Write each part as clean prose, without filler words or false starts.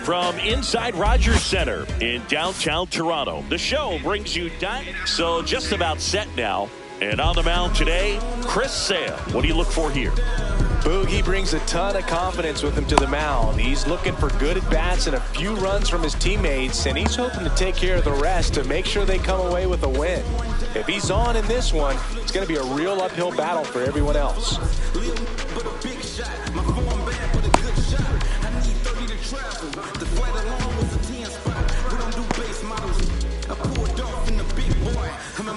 from inside Rogers Center in downtown Toronto. The show brings you so just about set now. And on the mound today, Chris Sale. What do you look for here? Boogie brings a ton of confidence with him to the mound. He's looking for good at-bats and a few runs from his teammates, and he's hoping to take care of the rest to make sure they come away with a win. If he's on in this one, it's going to be a real uphill battle for everyone else.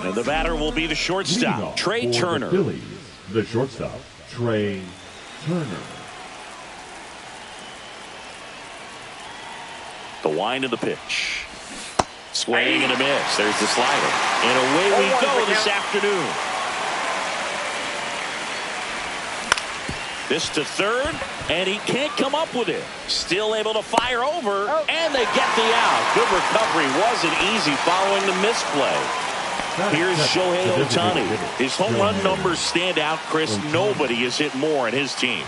And the batter will be the shortstop, Trey Turner. The Phillies, the shortstop, Trey Turner. The wind of the pitch. Swing and a miss. There's the slider. And away we go this afternoon. This to third, and he can't come up with it. Still able to fire over, and they get the out. Good recovery. Wasn't easy following the misplay. Here's Shohei Ohtani. His home run numbers stand out, Chris. Nobody has hit more in his team.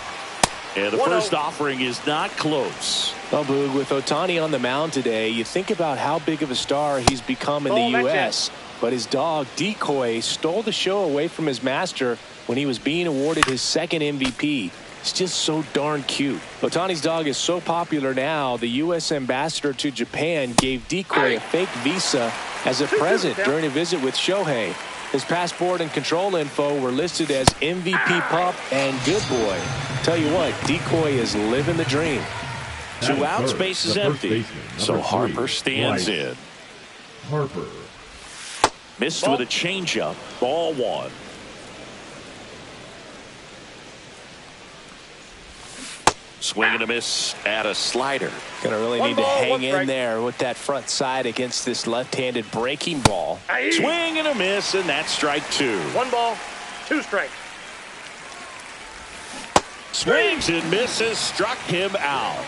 And the first offering is not close. Well, Boog, with Ohtani on the mound today, you think about how big of a star he's become in the U.S. But his dog, Decoy, stole the show away from his master when he was being awarded his second MVP. It's just so darn cute. Ohtani's dog is so popular now, the U.S. ambassador to Japan gave Decoy a fake visa as a present during a visit with Shohei. His passport and control info were listed as MVP Pup and Good Boy. Tell you what, Decoy is living the dream. 2 outs, base is empty. So Harper stands in. Harper. Missed with a changeup. Ball 1. Swing and a miss at a slider. Gonna really need to hang in there with that front side against this left-handed breaking ball. Swing and a miss, and that's strike 2. 1 ball, 2 strikes. Swings and misses, struck him out.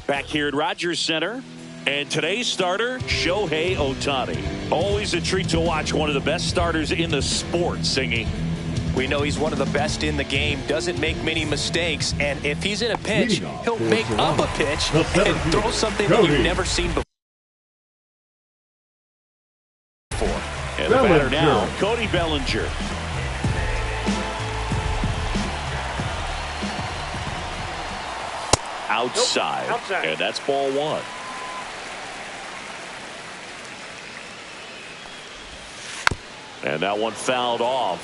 Back here at Rogers Center. And today's starter, Shohei Ohtani. Always a treat to watch one of the best starters in the sport singing. We know he's one of the best in the game, doesn't make many mistakes, and if he's in a pinch, he'll make up a pitch and throw something that you've never seen before. And the batter now, Cody Bellinger. Outside. And that's ball 1. And that one fouled off.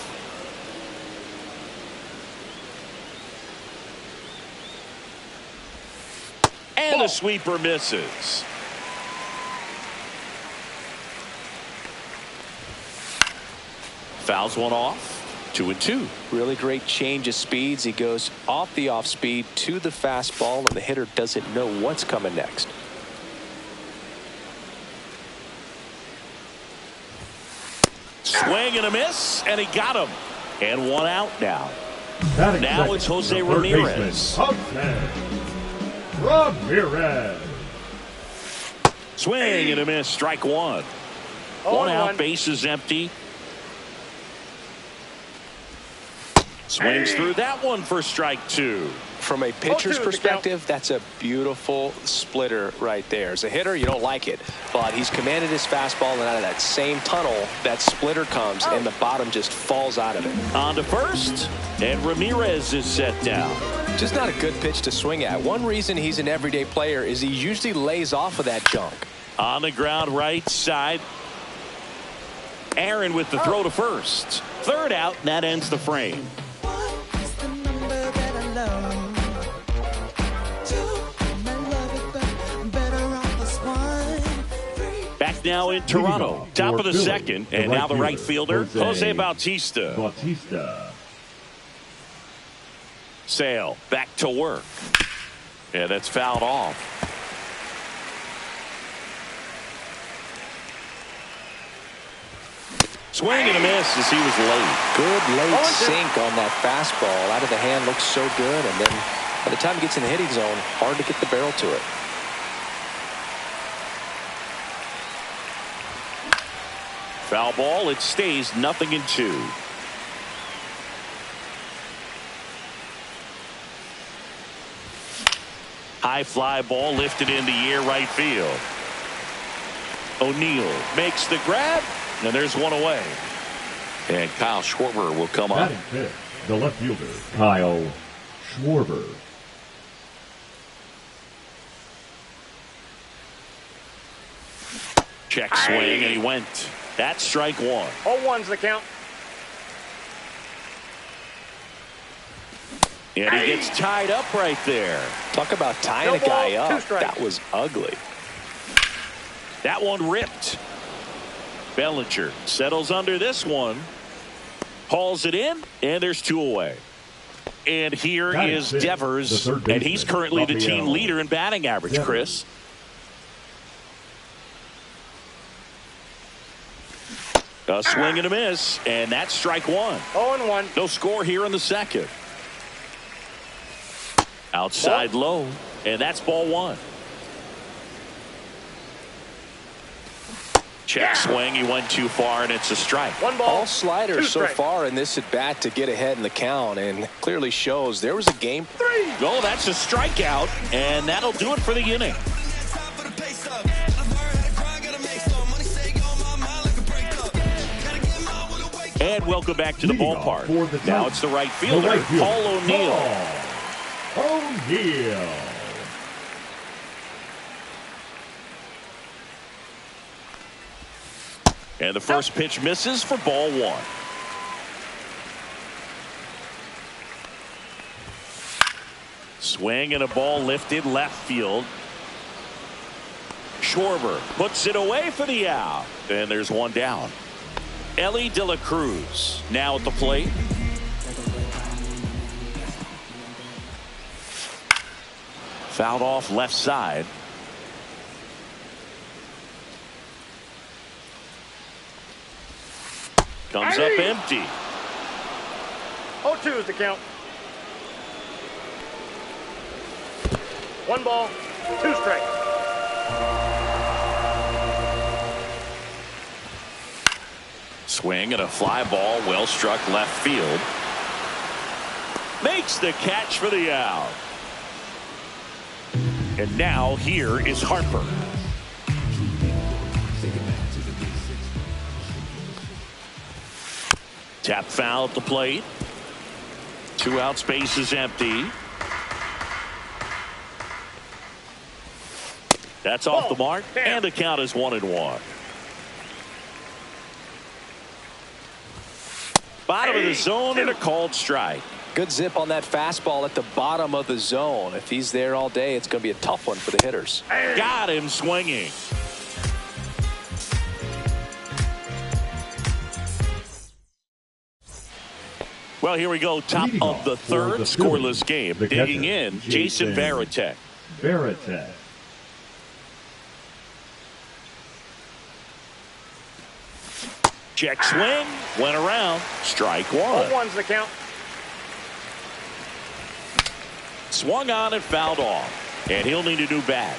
And the sweeper misses. Fouls one off. 2-2. Really great change of speeds. He goes off the off speed to the fastball, and the hitter doesn't know what's coming next. Swing and a miss, and he got him. And 1 out now. Now it's Jose Ramirez. Ramirez. Swing and a miss, strike 1. 1 out, base is empty. Swings through that one for strike 2. From a pitcher's perspective, that's a beautiful splitter right there. As a hitter, you don't like it, but he's commanded his fastball, and out of that same tunnel, that splitter comes, and the bottom just falls out of it. On to first, and Ramirez is set down. Just not a good pitch to swing at. One reason he's an everyday player is he usually lays off of that junk. On the ground, right side. Aaron with the throw to first. 3rd out, and that ends the frame. Back now in Toronto, top of the 2nd, and now the right fielder, Jose Bautista. Sale back to work. Yeah, that's fouled off. Swing and a miss as he was late. Good late sink on that fastball. Out of the hand, looks so good, and then by the time he gets in the hitting zone, hard to get the barrel to it. Foul ball. It stays 0-2. High fly ball lifted in the air right field. O'Neill makes the grab, and there's one away. And Kyle Schwarber will come up. Batting fifth, the left fielder, Kyle Schwarber. Check swing, and he went. That's strike one. 0-1's the count. And he gets tied up right there. Talk about tying a guy up. That was ugly. That one ripped. Bellinger settles under this one. Hauls it in, and there's 2 away. And here is Devers, and he's currently the team leader in batting average, Chris. A swing and a miss, and that's strike one. 0-1. No score here in the second. Outside low, and that's ball one. Check swing, he went too far, and it's a strike. 1 ball. All sliders so far in this at bat to get ahead in the count, and clearly shows there was a game. 3. Oh, that's a strikeout, and that'll do it for the inning. And welcome back to the ballpark. Now it's the right fielder, Paul O'Neill. O'Neill. And the first pitch misses for ball one. Swing and a ball lifted left field. Schwarber puts it away for the out. And there's one down. Ellie De La Cruz now at the plate. Fouled off left side. Comes up empty. 0-2 is the count. 1 ball, 2 strikes. Swing and a fly ball, well struck left field. Makes the catch for the out. And now here is Harper. Tap foul at the plate. 2 out, space is empty. That's off the mark, and the count is 1-1. Bottom of the zone and a called strike. Good zip on that fastball at the bottom of the zone. If he's there all day, it's going to be a tough one for the hitters. Got him swinging. Well, here we go. Top of the third, scoreless game. Digging in, Jason Varitek. Check swing, went around, strike one. 0-1's the count. Swung on and fouled off, and he'll need a new bat.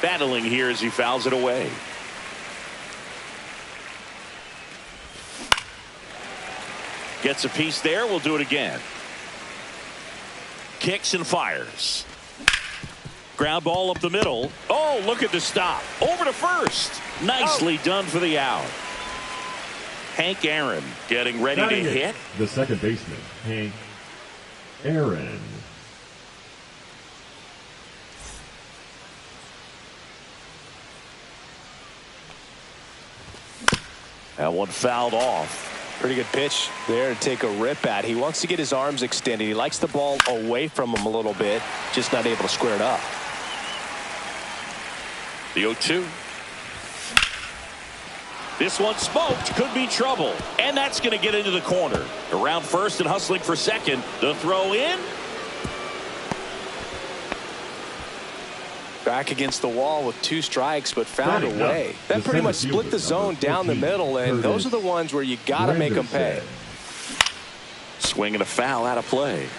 Battling here as he fouls it away. Gets a piece there. We'll do it again. Kicks and fires. Ground ball up the middle. Oh, look at the stop. Over to first. Nicely done for the out. Hank Aaron getting ready to hit. The second baseman, Hank Aaron. That one fouled off. Pretty good pitch there to take a rip at. He wants to get his arms extended. He likes the ball away from him a little bit, just not able to square it up. The 0-2. This one smoked, could be trouble, and that's going to get into the corner. Around first and hustling for second. The throw in. Back against the wall with 2 strikes, but found a way. That pretty much split the zone down the middle, and those are the ones where you got to make them pay. Swing and a foul out of play.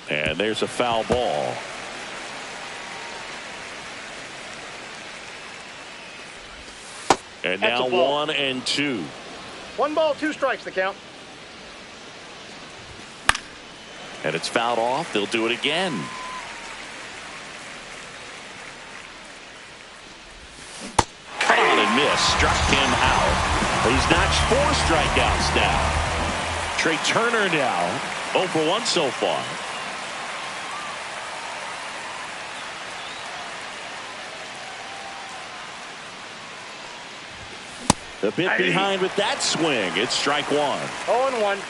And there's a foul ball. And That's now a ball. 1-2. 1 ball, 2 strikes the count. And it's fouled off. They'll do it again. Cut on and miss. Struck him out. He's notched 4 strikeouts now. Trey Turner now 0 for 1 so far. A bit behind with that swing. It's strike 1. 0-1.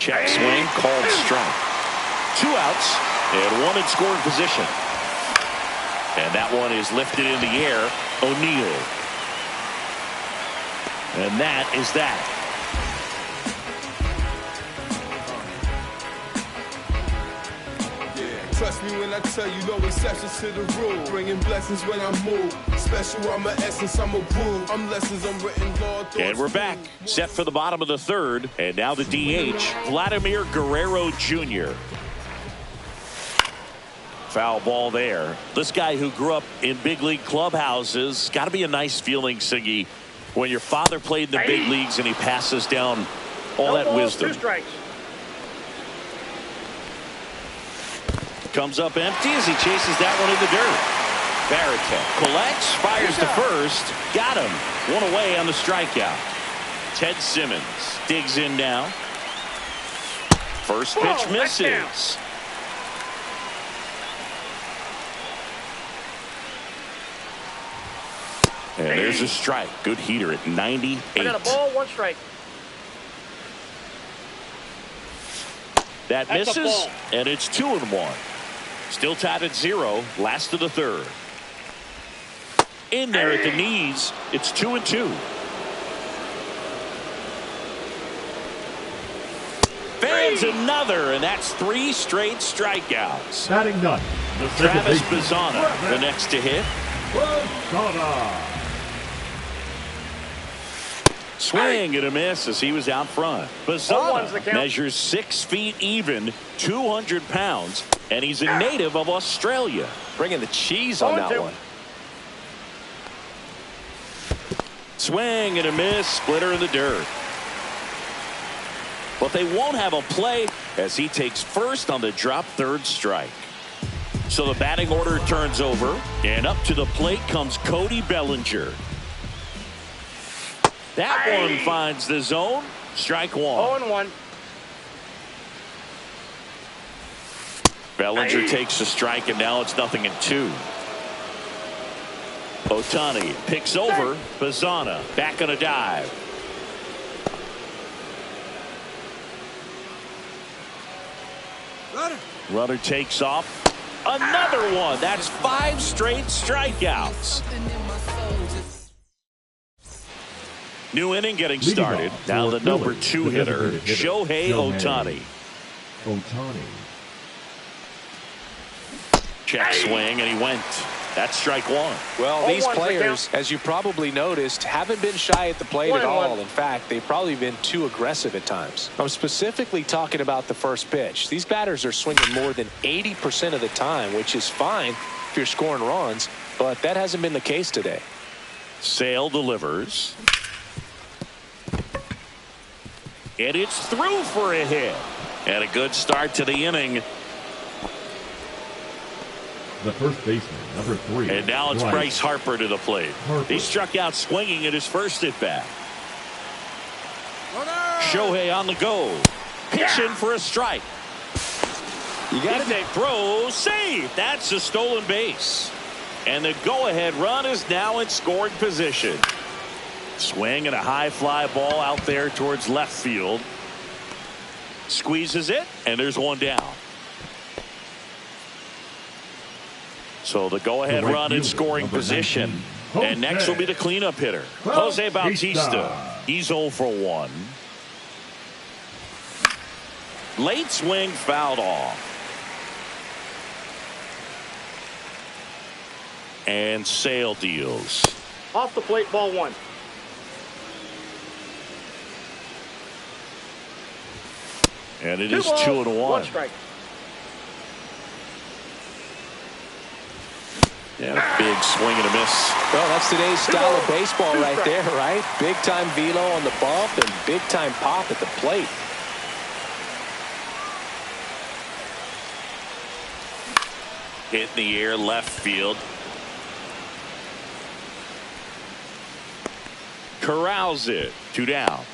Check swing, called strike. 2 outs and 1 in scoring position. And that one is lifted in the air. O'Neill. And that is that. Trust me when I tell you, no exceptions to the rule. Bringing blessings when I move. Special, I'm an essence, I'm a groove. I'm lessons, I'm written law. And we're back. Set for the bottom of the 3rd. And now the DH, Vladimir Guerrero Jr. Foul ball there. This guy who grew up in big league clubhouses, got to be a nice feeling, Siggy, when your father played in the big leagues and he passes down all that wisdom. 2 strikes. Comes up empty as he chases that one in the dirt. Barrichello collects, fires to first. Got him. 1 away on the strikeout. Ted Simmons digs in now. First pitch misses. And there's a strike. Good heater at 98. I got a ball, 1 strike. That That's misses, and it's 2-1. Still tied at 0. Last of the 3rd. In there at the knees. It's 2-2. Fans another, and that's 3 straight strikeouts. Batting ninth, the Travis second baseman, Bazzana, the next to hit. Bazzana. Swing and a miss as he was out front. Bazzana measures 6 feet even, 200 pounds, and he's a native of Australia. Bringing the cheese on that one. Swing and a miss, splitter in the dirt. But they won't have a play as he takes first on the drop 3rd strike. So the batting order turns over, and up to the plate comes Cody Bellinger. That one finds the zone. Strike 1. 0-1. Bellinger takes the strike, and now it's 0-2. Ohtani picks over. Bazzana back on a dive. Runner takes off. Another one. That's 5 straight strikeouts. New inning getting started. Now the number 2 hitter, Shohei Ohtani. Check swing, and he went. That's strike 1. Well, these players, as you probably noticed, haven't been shy at the plate at all. In fact, they've probably been too aggressive at times. I'm specifically talking about the first pitch. These batters are swinging more than 80% of the time, which is fine if you're scoring runs, but that hasn't been the case today. Sale delivers. And it's through for a hit. And a good start to the inning. The first baseman, number 3. And now it's Bryce Harper to the plate. He struck out swinging at his first at bat. Shohei on the go. Pitch in for a strike. You got to throw, save. That's a stolen base. And the go-ahead run is now in scoring position. Swing and a high fly ball out there towards left field. Squeezes it, and there's 1 down. So the go-ahead run in scoring position. And next will be the cleanup hitter, Jose Bautista. He's 0 for 1. Late swing fouled off. And Sale deals. Off the plate, ball 1. And it is 2-1. One strike. And a big swing and a miss. Well, that's today's style of baseball right there, right? Big-time velo on the bump and big-time pop at the plate. Hit in the air, left field. Corrals it. 2 down.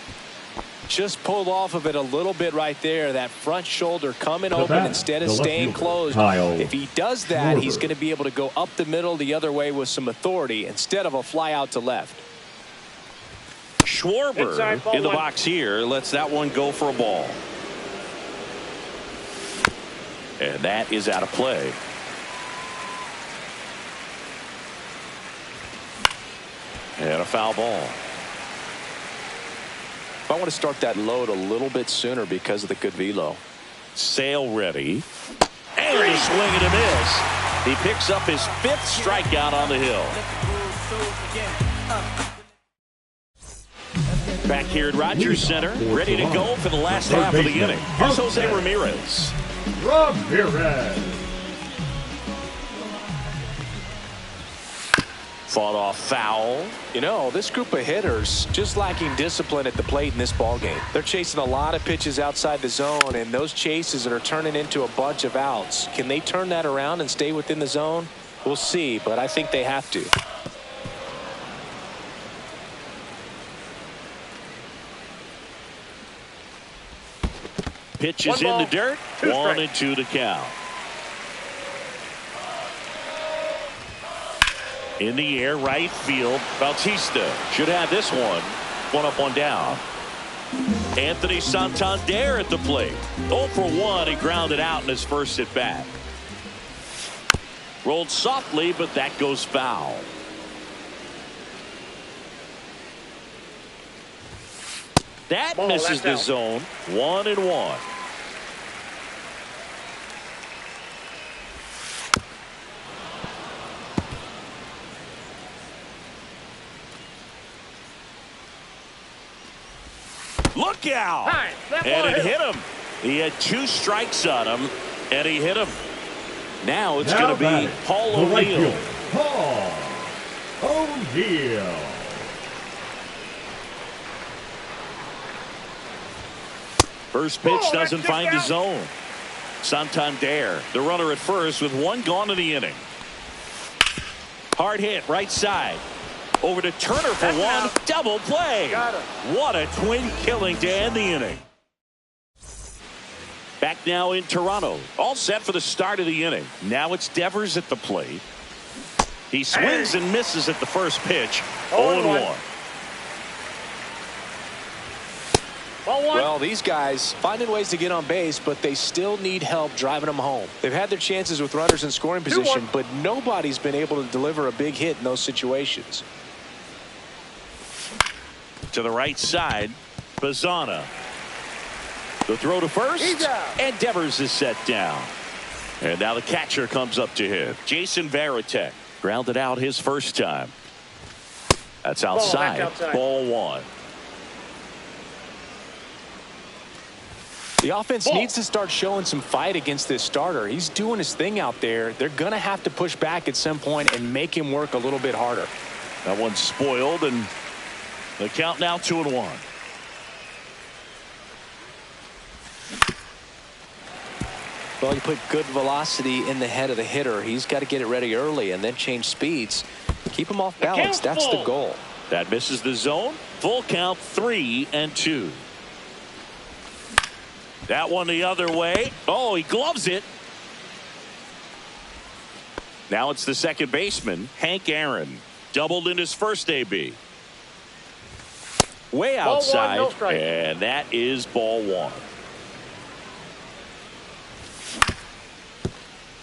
Just pulled off of it a little bit right there. That front shoulder coming open instead of staying closed. If he does that, he's going to be able to go up the middle the other way with some authority instead of a fly out to left. Schwarber in the box here lets that one go for a ball. And that is out of play. And a foul ball. I want to start that load a little bit sooner because of the good velo. Sale ready. And a swing and a miss. He picks up his 5th strikeout on the hill. Back here at Rogers Center, ready to go for the last half of the inning. Here's Jose Ramirez. Fought off foul. You know, this group of hitters just lacking discipline at the plate in this ballgame. They're chasing a lot of pitches outside the zone, and those chases are turning into a bunch of outs. Can they turn that around and stay within the zone? We'll see, but I think they have to. Pitch is in the dirt. 1-2 to count. In the air, right field. Bautista should have this one. 1 up, 1 down. Anthony Santander at the plate. 0 for 1. He grounded out in his first at bat. Rolled softly, but that goes foul. That misses the zone. 1-1. Look out! And it hit him. He had 2 strikes on him, and he hit him. Now it's going to be Paul O'Neill. Paul O'Neill. First pitch doesn't find the zone. Santander, the runner at first with 1 gone in the inning. Hard hit, right side. Over to Turner for 1. Double play. What a twin killing to end the inning. Back now in Toronto. All set for the start of the inning. Now it's Devers at the plate. He swings and misses at the first pitch. 0-1. Well, these guys finding ways to get on base, but they still need help driving them home. They've had their chances with runners in scoring position, but nobody's been able to deliver a big hit in those situations. To the right side, Bazzana. The throw to first, and Devers is set down. And now the catcher comes up to him. Jason Varitek grounded out his first time. That's outside. Ball 1. The offense needs to start showing some fight against this starter. He's doing his thing out there. They're going to have to push back at some point and make him work a little bit harder. That one's spoiled, and the count now 2-1. Well, you put good velocity in the head of the hitter. He's got to get it ready early and then change speeds. Keep him off balance. That's the goal. That misses the zone. Full count, 3-2. That one the other way. Oh, he gloves it. Now it's the second baseman, Hank Aaron. Doubled in his first AB. Way outside. Ball 1, no strike. And that is ball 1.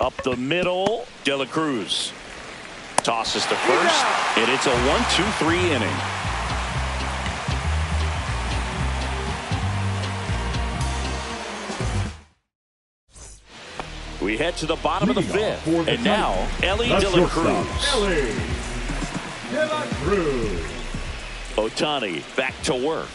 Up the middle, De La Cruz tosses to first, and it's a 1-2-3 inning. We head to the bottom of the 5th, and now Ellie De La Cruz. Ellie De La Cruz. Ohtani back to work.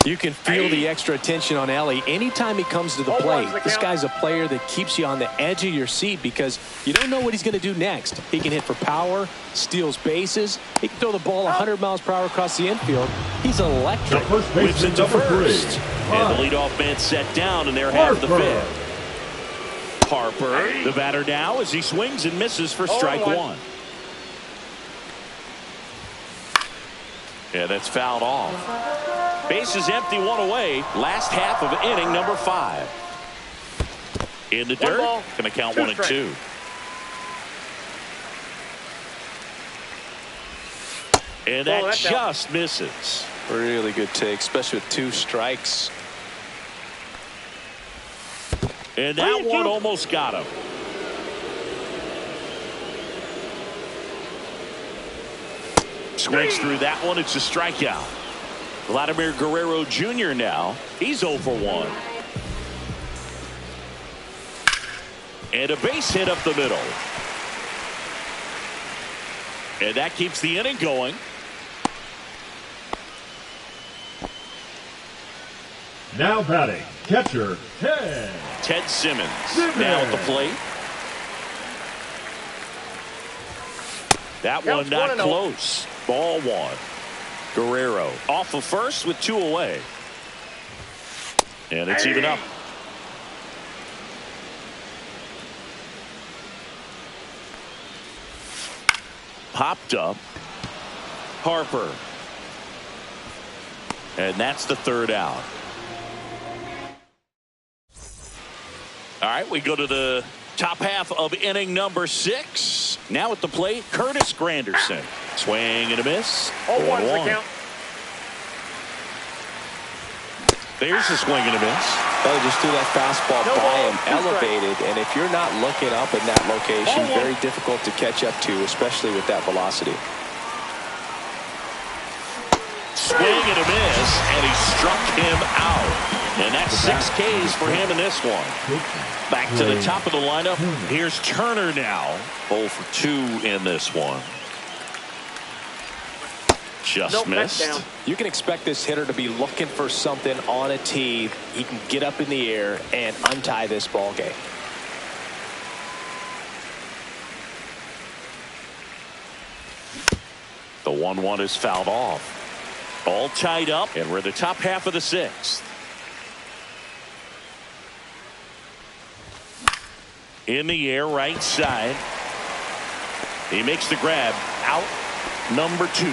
You can feel the extra attention on Ellie anytime he comes to the plate. This guy's a player that keeps you on the edge of your seat because you don't know what he's going to do next. He can hit for power, steals bases. He can throw the ball 100 miles per hour across the infield. He's electric. Whips it to first. And the leadoff man set down, and they're half the fifth. Harper, the batter now, as he swings and misses for strike one. Yeah, that's fouled off. Bases empty, one away. Last half of inning number 5. In the dirt. Going to count 1 and 2. And that just misses. Really good take, especially with 2 strikes. And that one almost got him. Swings through that one. It's a strikeout. Vladimir Guerrero Jr. now. He's 0 for 1. And a base hit up the middle. And that keeps the inning going. Now batting, catcher, Ted Simmons. Now at the plate. That one not close. Ball 1. Guerrero off of first with 2 away. And it's even up. Popped up. Harper. And that's the 3rd out. All right, we go to the top half of inning number 6. Now at the plate, Curtis Granderson. Swing and a miss. 0-1 the count. There's a swing and a miss. They just threw that fastball by him, elevated, and if you're not looking up in that location, very difficult to catch up to, especially with that velocity. Swing and a miss, and he struck him out. And that's 6 Ks for him in this one. Back to the top of the lineup. Here's Turner now. 0 for 2 in this one. Just missed. You can expect this hitter to be looking for something on a tee. He can get up in the air and untie this ball game. The 1-1 is fouled off. All tied up, and we're the top half of the 6th. In the air, right side. He makes the grab. Out number 2.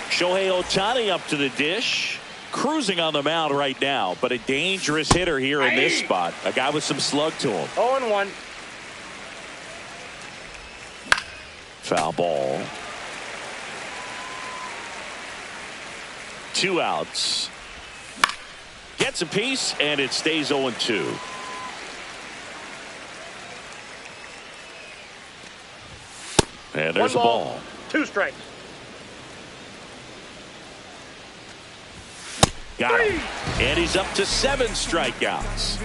Shohei Ohtani up to the dish. Cruising on the mound right now, but a dangerous hitter here in this spot. A guy with some slug to him. 0-1. Foul ball. 2 outs. Gets a piece, and it stays 0-2. And there's a ball. 2 strikes. Got him. And he's up to 7 strikeouts.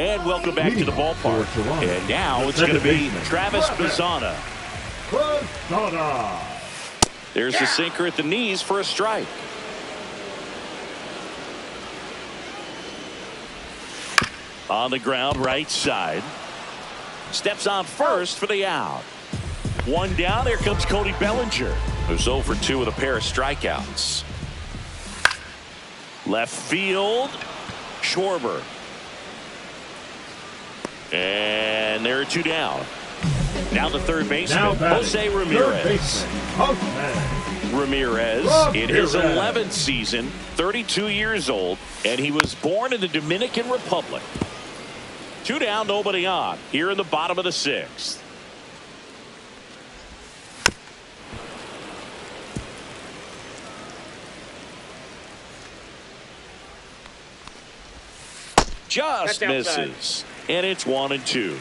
And welcome back to the ballpark. And now it's going to be Travis Bazzana. There's the sinker at the knees for a strike. On the ground, right side. Steps on first for the out. 1 down. Here comes Cody Bellinger, who's 0 for 2 with a pair of strikeouts. Left field, Schwarber. And there are 2 down. Now the third baseman, Jose Ramirez. Ramirez in his 11th season, 32 years old, and he was born in the Dominican Republic. 2 down, nobody on. Here in the bottom of the 6th. Just misses. And it's 1-2.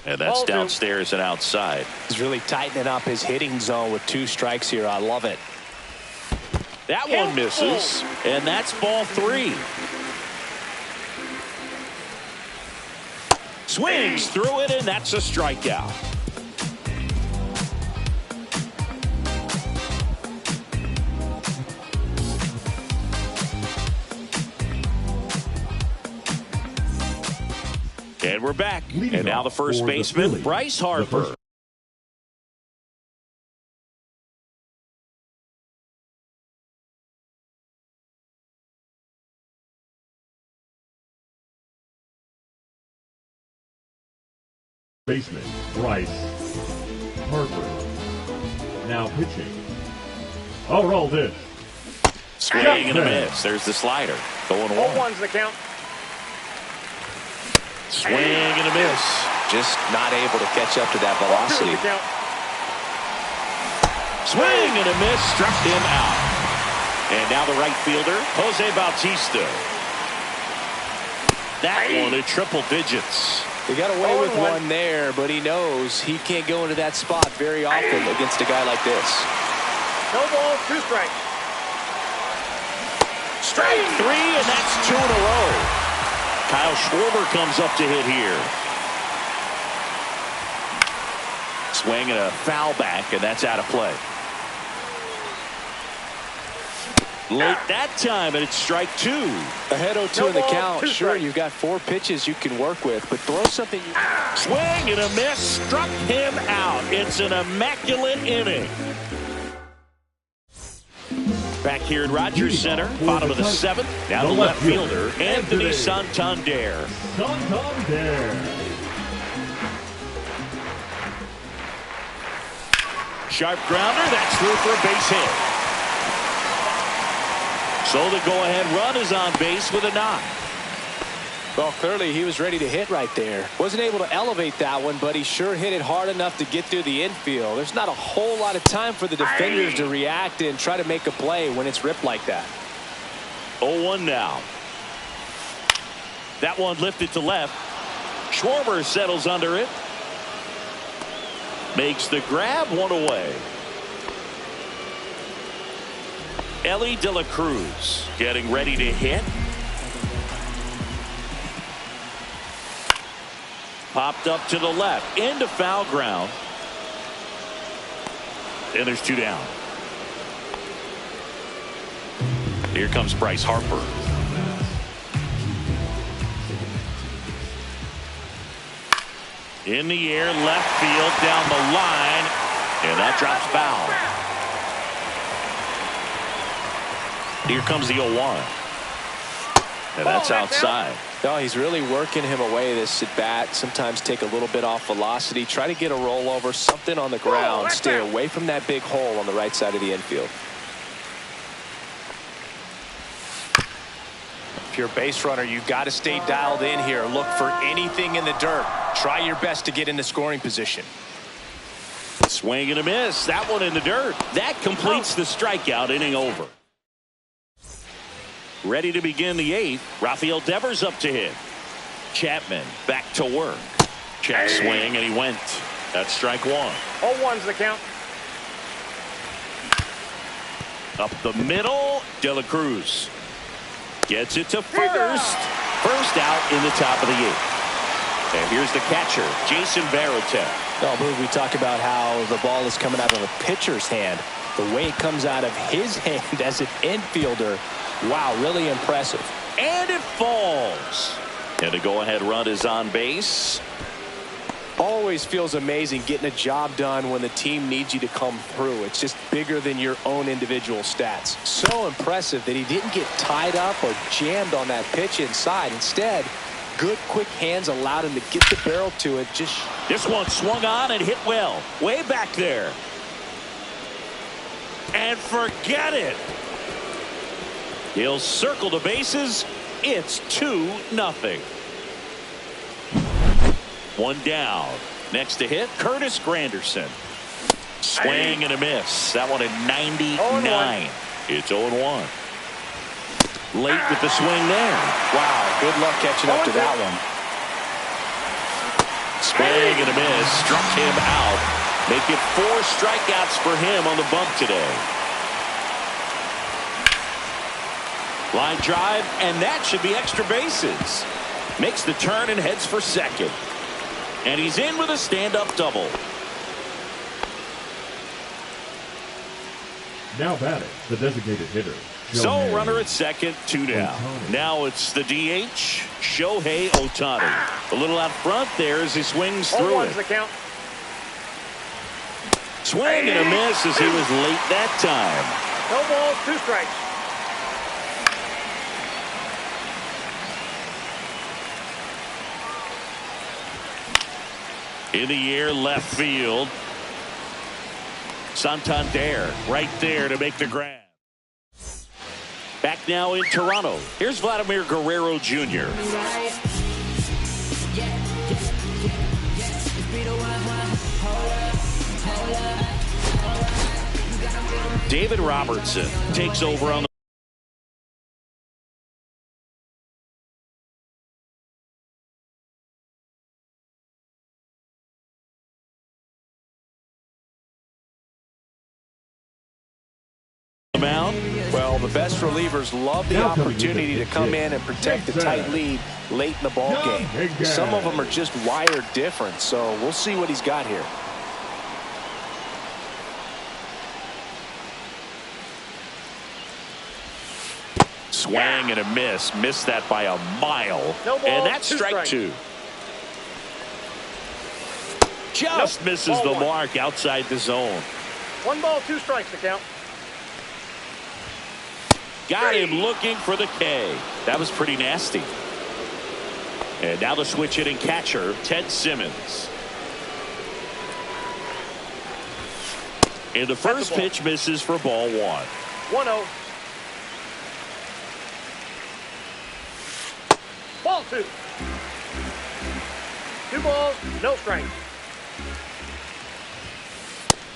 And that's downstairs and outside. He's really tightening up his hitting zone with 2 strikes here. I love it. That one misses, and that's ball 3. Swings through it, and that's a strikeout. And we're back. And now the first baseman, Bryce Harper. Baseman Bryce Harper. Now pitching. Oh, roll this. Swing and a miss. There's the slider. Going 0-1's the count. Swing and a miss. Just not able to catch up to that velocity. Swing and a miss. Struck him out. And now the right fielder, Jose Bautista. That one at triple digits. He got away with one there, but he knows he can't go into that spot very often against a guy like this. No ball, 2 strikes. Strike 3, and that's 2 in a row. Kyle Schwarber comes up to hit here. Swing and a foul back, and that's out of play. Late that time, and it's strike 2. Ahead 0-2 in the count. Sure, you've got 4 pitches you can work with, but throw something. Swing and a miss. Struck him out. It's an immaculate inning. Back here at Rogers Center, bottom of the 7th. Now the left fielder, Anthony Santander. Sharp grounder. That's through for a base hit. So the go-ahead run is on base with a knock. Well, clearly he was ready to hit right there. Wasn't able to elevate that one, but he sure hit it hard enough to get through the infield. There's not a whole lot of time for the defenders to react and try to make a play when it's ripped like that. 0-1 now. That one lifted to left. Schwarber settles under it. Makes the grab, 1 away. Ellie De La Cruz getting ready to hit. Popped up to the left into foul ground. And there's 2 down. Here comes Bryce Harper. In the air, left field, down the line, and that drops foul. Here comes the 0-1. And that's outside. No, he's really working him away this at bat. Sometimes take a little bit off velocity. Try to get a rollover, something on the ground. Stay away from that big hole on the right side of the infield. If you're a base runner, you've got to stay dialed in here. Look for anything in the dirt. Try your best to get into scoring position. Swing and a miss. That one in the dirt. That completes the strikeout. Inning over. Ready to begin the 8th. Rafael Devers up to hit. Chapman back to work. Check swing, and he went. That's strike 1. 0-1's the count. Up the middle, De La Cruz gets it to first. First out in the top of the 8th. And here's the catcher, Jason Varitek. Well, we talk about how the ball is coming out of a pitcher's hand. The way it comes out of his hand as an infielder, wow, really impressive. And it falls. And the go-ahead run is on base. Always feels amazing getting a job done when the team needs you to come through. It's just bigger than your own individual stats. So impressive that he didn't get tied up or jammed on that pitch inside. Instead, good quick hands allowed him to get the barrel to it. This one swung on and hit well. Way back there. And forget it. He'll circle the bases. It's 2-0. 1 down. Next to hit, Curtis Granderson. Swing and a miss. That one at 99. It's 0-1. Late with the swing there. Wow, good luck catching up to that one. Swing and a miss. Struck him out. Make it 4 strikeouts for him on the bump today. Line drive, and that should be extra bases. Makes the turn and heads for second. And he's in with a stand-up double. Now batting, the designated hitter. So runner at second, 2 down. Now it's the DH, Shohei Ohtani. A little out front there as he swings through it. The count. Swing and a miss as he was late that time. No balls, 2 strikes. In the air, left field. Santander right there to make the grab. Back now in Toronto. Here's Vladimir Guerrero Jr. David Robertson takes over on the mound. Well, the best relievers love the opportunity to come in and protect the tight lead late in the ball game. Some of them are just wired different, so we'll see what he's got here. Swing and a miss. Missed that by a mile. No ball, and that's 2 strike strikes. 2. Just misses the mark outside the zone. 1 ball, 2 strikes to count. Got him looking for the K. That was pretty nasty. And now the switch hitting catcher, Ted Simmons. And the first pitch misses for ball 1. 1-0. Ball 2. 2 balls, no strikes.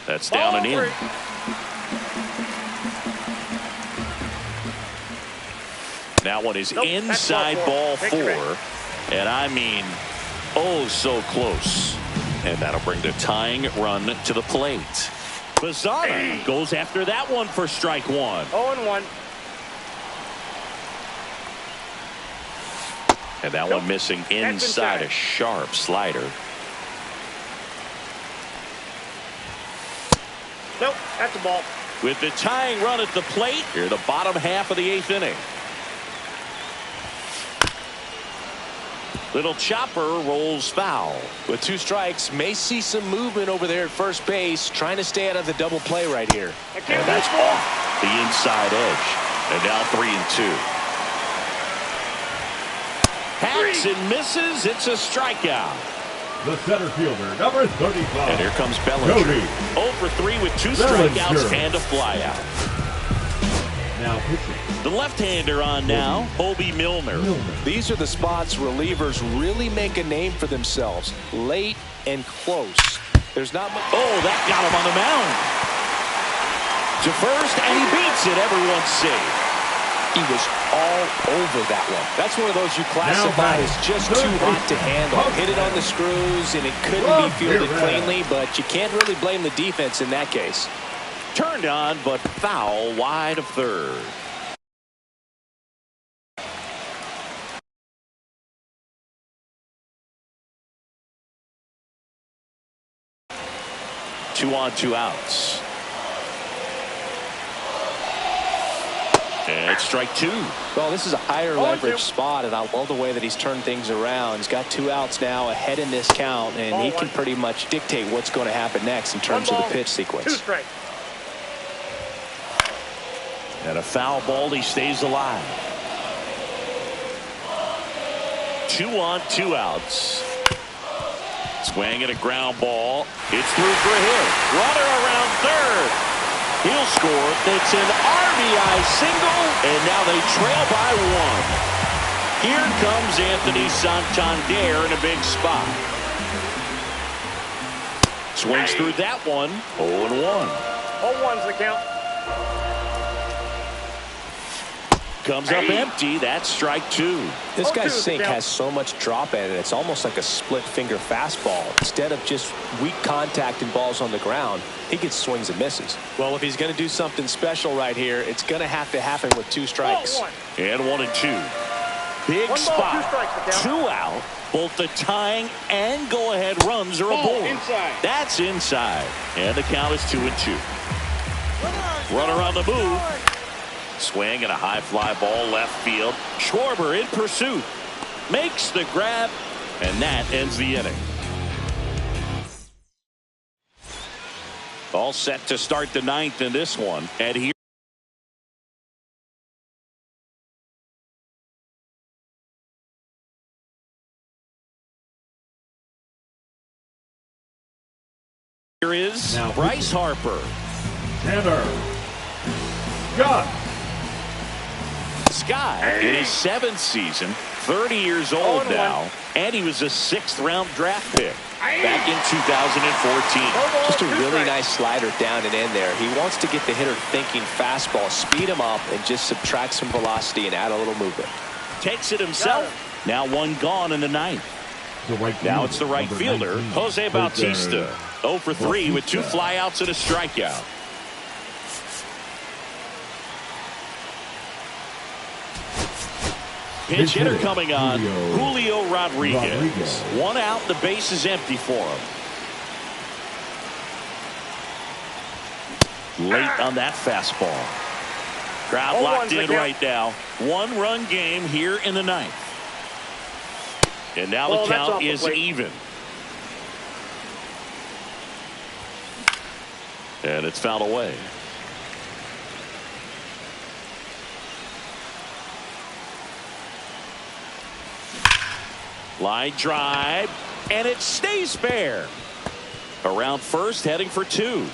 That's down and in. 3. That one is inside ball 4. And I mean, oh, so close. And that'll bring the tying run to the plate. Bazzana goes after that one for strike 1. 0-1. And that one missing inside a sharp slider. Nope, that's a ball. With the tying run at the plate, here the bottom half of the 8th inning. Little chopper rolls foul. With 2 strikes, may see some movement over there at first base, trying to stay out of the double play right here. And that's off the inside edge. And now 3-2. Hacks and misses. It's a strikeout. The center fielder, number 35. And here comes Bellinger. 0 for 3 with 2 strikeouts and a flyout. Now pitching. The left-hander on now, Hobie Milner. These are the spots relievers really make a name for themselves. Late and close. There's not much. Oh, that got him on the mound. To first, and he beats it. Everyone's safe. He was all over that one. That's one of those you classify as just too hot to handle. Hit it on the screws, and it couldn't be fielded cleanly, but you can't really blame the defense in that case. Turned on, but foul wide of third. Two on, 2 outs. And it's strike 2. Well, this is a higher leverage spot, and I love the way that he's turned things around. He's got 2 outs now ahead in this count, and he can pretty much dictate what's going to happen next in terms of the pitch sequence. 2 strikes. And a foul ball, he stays alive. 2 on, 2 outs. Swing at a ground ball. It's through for a hit. Runner around third. He'll score. It's an RBI single, and now they trail by 1. Here comes Anthony Santander in a big spot. Swings through that one. 0-1. 0-1's the count. Comes up empty. That's strike 2. This guy's sink has so much drop in it. It's almost like a split finger fastball. Instead of just weak contact and balls on the ground, he gets swings and misses. Well, if he's going to do something special right here, it's going to have to happen with 2 strikes. And 1-2. big One ball, two spot. strikes, the count. 2 out. Both the tying and go-ahead runs are aboard. Inside. That's inside. And the count is 2-2. Runner on the move. Swing and a high fly ball left field. Schwarber in pursuit. Makes the grab. And that ends the inning. All set to start the 9th in this one. And here is Now, Bryce Harper. Tanner Scott in his 7th season, 30 years old now, and he was a 6th-round draft pick back in 2014. Just a really nice slider down and in there. He wants to get the hitter thinking fastball, speed him up, and just subtract some velocity and add a little movement. Takes it himself. Now one gone in the 9th. Now it's the right fielder, Jose Bautista. 0 for 3 with 2 flyouts and a strikeout. Pinch hitter coming on, Julio Rodriguez. 1 out, the base is empty for him. Late on that fastball. Crowd locked in right now. 1-run game here in the 9th. And now the count is even. And it's fouled away. Line drive, and it stays fair. Around first, heading for 2.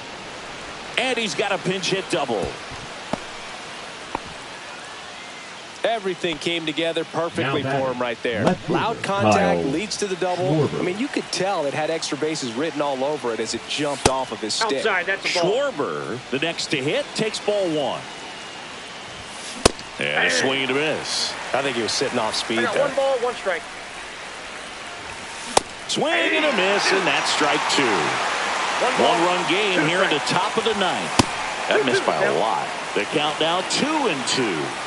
And he's got a pinch hit double. Everything came together perfectly for him right there. Loud contact leads to the double. I mean, you could tell it had extra bases written all over it as it jumped off of his stick. Outside, that's a ball. Schwarber, the next to hit, takes ball 1. And a swing and a miss. I think he was sitting off speed I got there. 1 ball, 1 strike. Swing and a miss, and that's strike 2. 1-run game here in the top of the 9th. That missed by a lot. The count now 2-2.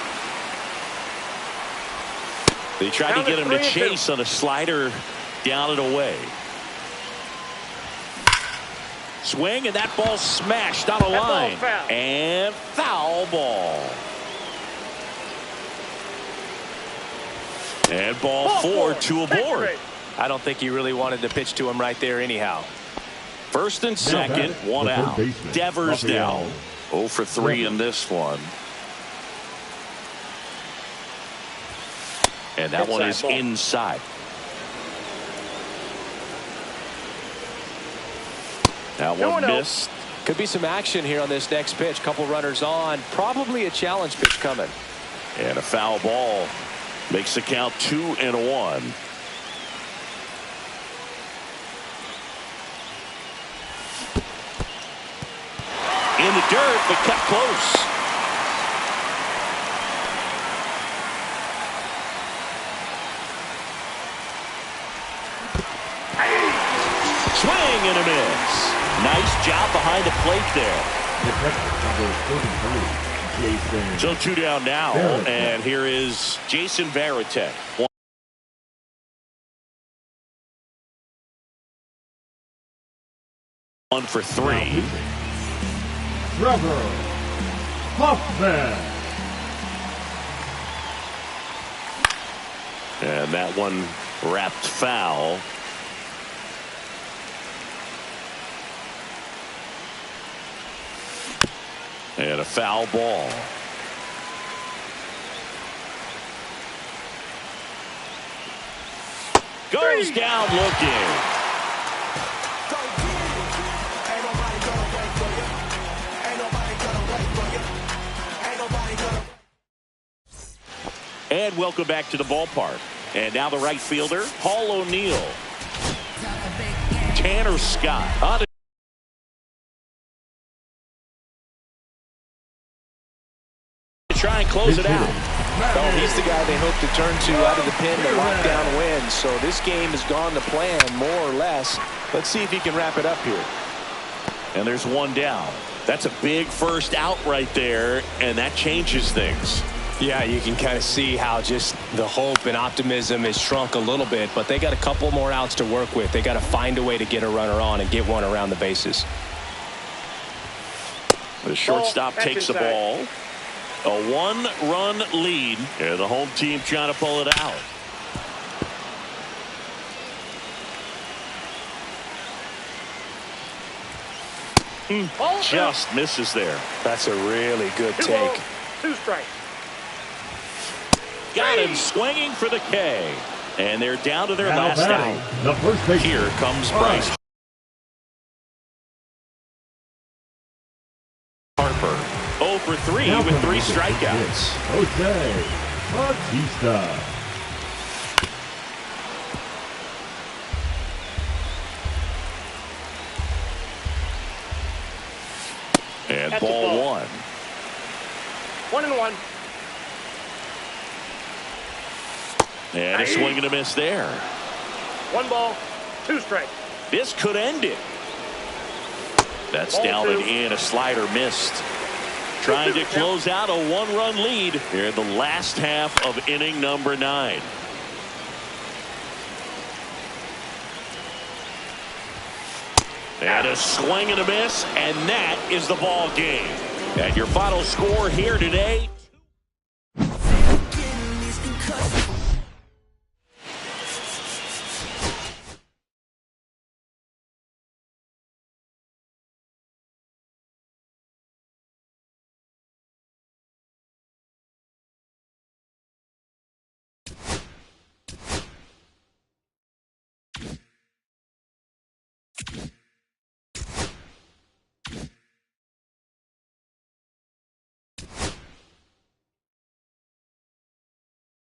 They tried to get him to chase on a slider down and away. Swing, and that ball smashed on a line. And foul ball. And ball 4, 2 aboard. I don't think he really wanted to pitch to him right there anyhow. First and second, 1 out. Devers now 0 for 3 in this one. And that one is inside. That one missed. Could be some action here on this next pitch. Couple runners on. Probably a challenge pitch coming. And a foul ball makes the count 2-1. In the dirt, but kept close. Swing and a miss. Nice job behind the plate there. So 2 down now, and here is Jason Varitek. 1 for 3. Trevor Hoffman. And that one wrapped foul. And a foul ball. Goes down looking. And welcome back to the ballpark. And now the right fielder, Paul O'Neill. Tanner Scott on to try and close it out. Well, he's the guy they hope to turn to out of the pen to lock down wins. So this game has gone to plan, more or less. Let's see if he can wrap it up here. And there's 1 down. That's a big first out right there, and that changes things. Yeah, you can kind of see how just the hope and optimism has shrunk a little bit, but they got a couple more outs to work with. They got to find a way to get a runner on and get one around the bases. The shortstop takes the ball. A one-run lead, and the home team trying to pull it out. Just misses there. That's a really good take. 2 strikes. Got him swinging for the K. And they're down to their last out. The first base. Here comes Bryce Harper. 0 for 3 Now with 3 comes the strikeouts. Jose Bautista. And That's ball 1. 1-1. And a swing and a miss there. 1 ball, 2 strikes. This could end it. That's Ball down 2. and in. A slider missed. Trying to close out a 1-run lead here in the last half of inning number 9. And a swing and a miss, and that is the ball game. And your final score here today.